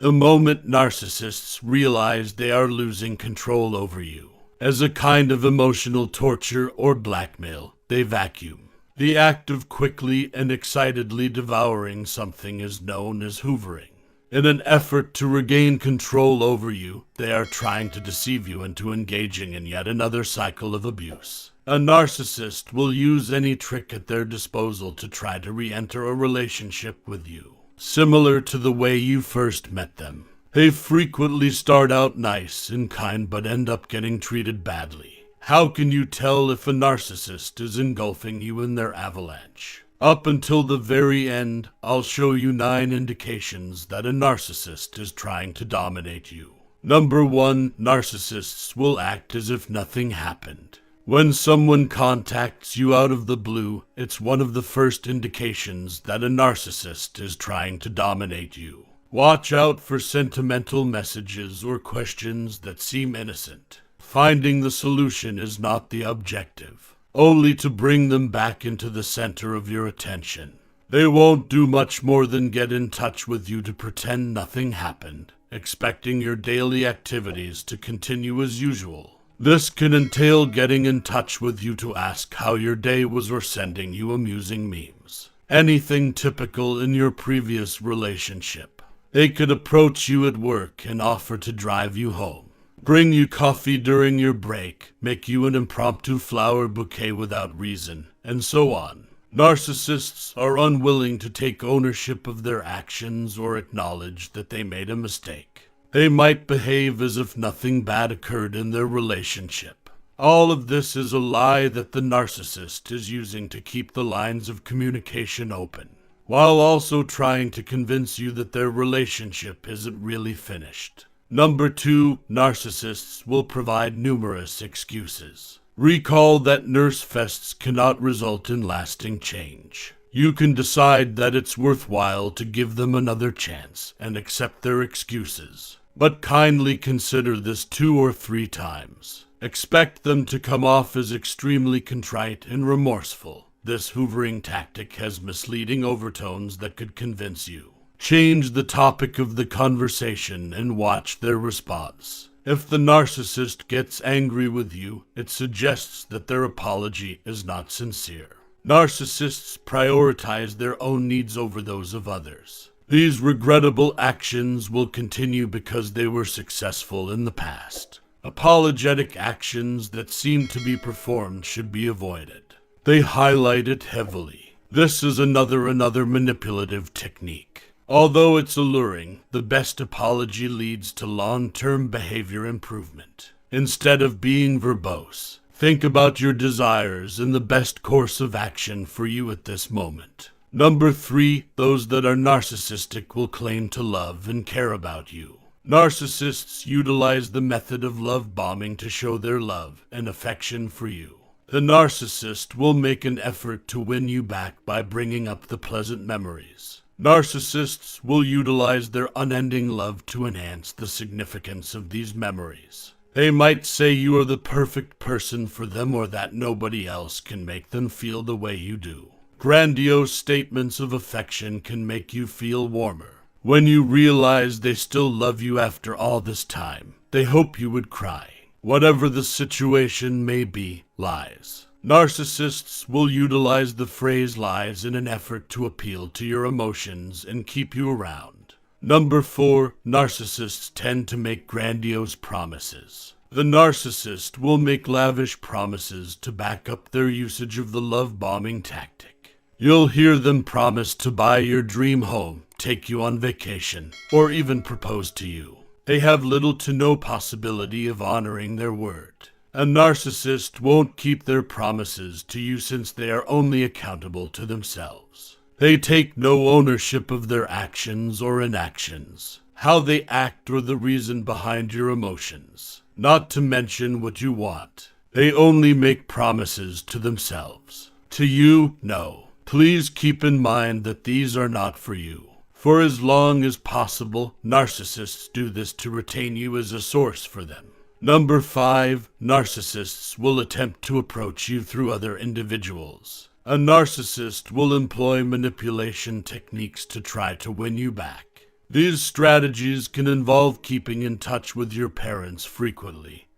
The moment narcissists realize they are losing control over you, as a kind of emotional torture or blackmail, they vacuum. The act of quickly and excitedly devouring something is known as hoovering. In an effort to regain control over you, they are trying to deceive you into engaging in yet another cycle of abuse. A narcissist will use any trick at their disposal to try to re-enter a relationship with you, similar to the way you first met them. They frequently start out nice and kind but end up getting treated badly. How can you tell if a narcissist is engulfing you in their avalanche? Up until the very end, I'll show you 9 indications that a narcissist is trying to dominate you. Number 1, narcissists will act as if nothing happened. When someone contacts you out of the blue, it's one of the first indications that a narcissist is trying to dominate you. Watch out for sentimental messages or questions that seem innocent. Finding the solution is not the objective, only to bring them back into the center of your attention. They won't do much more than get in touch with you to pretend nothing happened, expecting your daily activities to continue as usual. This can entail getting in touch with you to ask how your day was or sending you amusing memes. Anything typical in your previous relationship. They could approach you at work and offer to drive you home, bring you coffee during your break, make you an impromptu flower bouquet without reason, and so on. Narcissists are unwilling to take ownership of their actions or acknowledge that they made a mistake. They might behave as if nothing bad occurred in their relationship. All of this is a lie that the narcissist is using to keep the lines of communication open, while also trying to convince you that their relationship isn't really finished. Number 2, narcissists will provide numerous excuses. Recall that nurse fests cannot result in lasting change. You can decide that it's worthwhile to give them another chance and accept their excuses, but kindly consider this 2 or 3 times. Expect them to come off as extremely contrite and remorseful. This hoovering tactic has misleading overtones that could convince you. Change the topic of the conversation and watch their response. If the narcissist gets angry with you, it suggests that their apology is not sincere. Narcissists prioritize their own needs over those of others. These regrettable actions will continue because they were successful in the past. Apologetic actions that seem to be performed should be avoided. They highlight it heavily. This is another manipulative technique. Although it's alluring, the best apology leads to long-term behavior improvement. Instead of being verbose, think about your desires and the best course of action for you at this moment. Number 3, those that are narcissistic will claim to love and care about you. Narcissists utilize the method of love bombing to show their love and affection for you. The narcissist will make an effort to win you back by bringing up the pleasant memories. Narcissists will utilize their unending love to enhance the significance of these memories. They might say you are the perfect person for them or that nobody else can make them feel the way you do. Grandiose statements of affection can make you feel warmer. When you realize they still love you after all this time, they hope you would cry. Whatever the situation may be, lies. Narcissists will utilize the phrase lies in an effort to appeal to your emotions and keep you around. Number 4, narcissists tend to make grandiose promises. The narcissist will make lavish promises to back up their usage of the love bombing tactic. You'll hear them promise to buy your dream home, take you on vacation, or even propose to you. They have little to no possibility of honoring their word. A narcissist won't keep their promises to you since they are only accountable to themselves. They take no ownership of their actions or inactions, how they act or the reason behind your emotions, not to mention what you want. They only make promises to themselves. To you, no. Please keep in mind that these are not for you. For as long as possible, narcissists do this to retain you as a source for them. Number 5, narcissists will attempt to approach you through other individuals. A narcissist will employ manipulation techniques to try to win you back. These strategies can involve keeping in touch with your parents frequently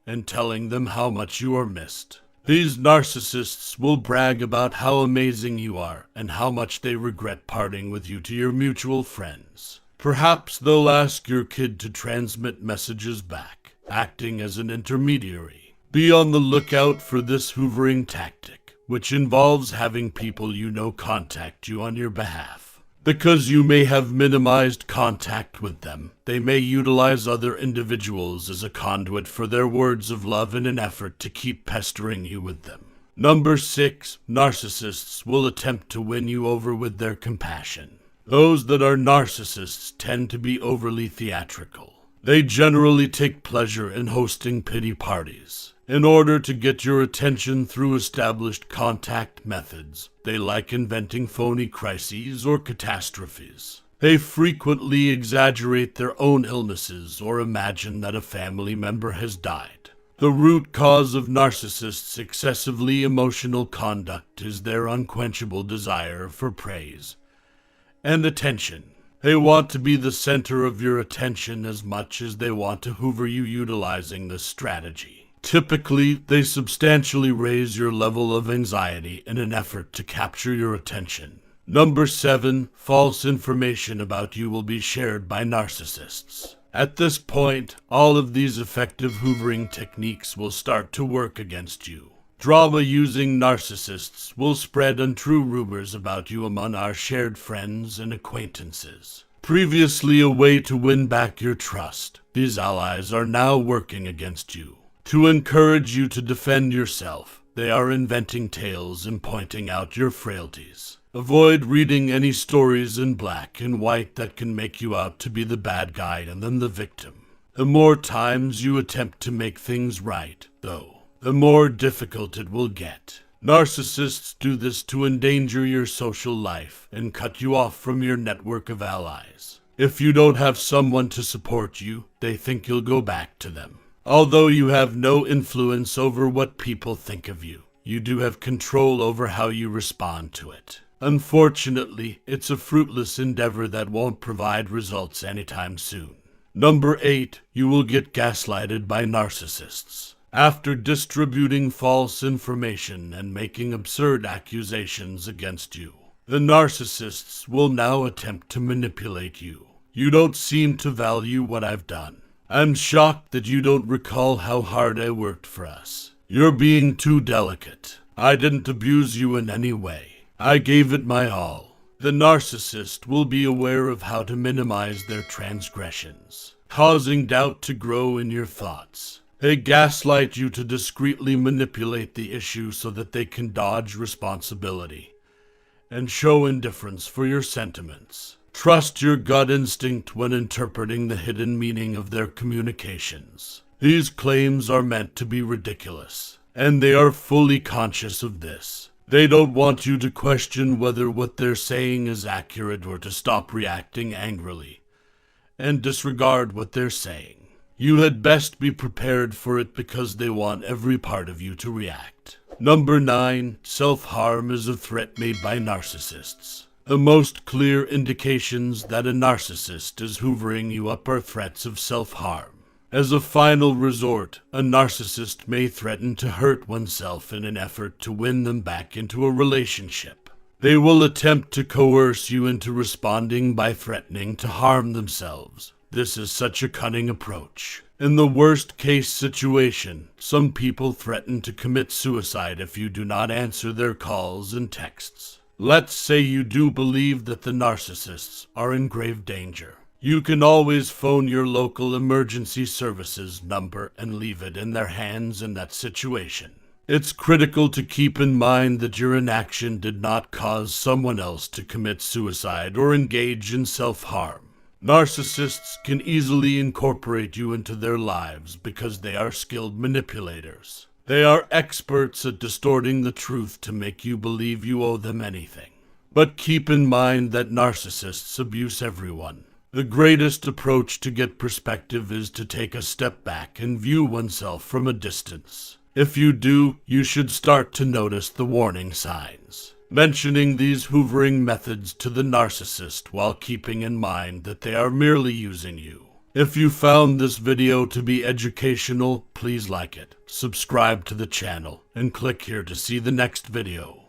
and telling them how much you are missed. These narcissists will brag about how amazing you are and how much they regret parting with you to your mutual friends. Perhaps they'll ask your kid to transmit messages back, acting as an intermediary. Be on the lookout for this hoovering tactic, which involves having people you know contact you on your behalf. Because you may have minimized contact with them, they may utilize other individuals as a conduit for their words of love in an effort to keep pestering you with them. Number 6, narcissists will attempt to win you over with their compassion. Those that are narcissists tend to be overly theatrical. They generally take pleasure in hosting pity parties. In order to get your attention through established contact methods, they like inventing phony crises or catastrophes. They frequently exaggerate their own illnesses or imagine that a family member has died. The root cause of narcissists' excessively emotional conduct is their unquenchable desire for praise and attention. They want to be the center of your attention as much as they want to hoover you utilizing this strategy. Typically, they substantially raise your level of anxiety in an effort to capture your attention. Number 7, false information about you will be shared by narcissists. At this point, all of these effective hoovering techniques will start to work against you. Drama-using narcissists will spread untrue rumors about you among our shared friends and acquaintances. Previously a way to win back your trust, these allies are now working against you. To encourage you to defend yourself, they are inventing tales and pointing out your frailties. Avoid reading any stories in black and white that can make you out to be the bad guy and then the victim. The more times you attempt to make things right, though, the more difficult it will get. Narcissists do this to endanger your social life and cut you off from your network of allies. If you don't have someone to support you, they think you'll go back to them. Although you have no influence over what people think of you, you do have control over how you respond to it. Unfortunately, it's a fruitless endeavor that won't provide results anytime soon. Number 8, you will get gaslighted by narcissists. After distributing false information and making absurd accusations against you, the narcissists will now attempt to manipulate you. You don't seem to value what I've done. I'm shocked that you don't recall how hard I worked for us. You're being too delicate. I didn't abuse you in any way. I gave it my all. The narcissist will be aware of how to minimize their transgressions, causing doubt to grow in your thoughts. They gaslight you to discreetly manipulate the issue so that they can dodge responsibility and show indifference for your sentiments. Trust your gut instinct when interpreting the hidden meaning of their communications. These claims are meant to be ridiculous, and they are fully conscious of this. They don't want you to question whether what they're saying is accurate or to stop reacting angrily and disregard what they're saying. You had best be prepared for it because they want every part of you to react. Number 9, self-harm is a threat made by narcissists. The most clear indications that a narcissist is hoovering you up are threats of self-harm. As a final resort, a narcissist may threaten to hurt oneself in an effort to win them back into a relationship. They will attempt to coerce you into responding by threatening to harm themselves. This is such a cunning approach. In the worst-case situation, some people threaten to commit suicide if you do not answer their calls and texts. Let's say you do believe that the narcissists are in grave danger. You can always phone your local emergency services number and leave it in their hands in that situation. It's critical to keep in mind that your inaction did not cause someone else to commit suicide or engage in self-harm. Narcissists can easily incorporate you into their lives because they are skilled manipulators. They are experts at distorting the truth to make you believe you owe them anything. But keep in mind that narcissists abuse everyone. The greatest approach to get perspective is to take a step back and view oneself from a distance. If you do, you should start to notice the warning signs. mentioning these hoovering methods to the narcissist while keeping in mind that they are merely using you. If you found this video to be educational, please like it, subscribe to the channel, and click here to see the next video.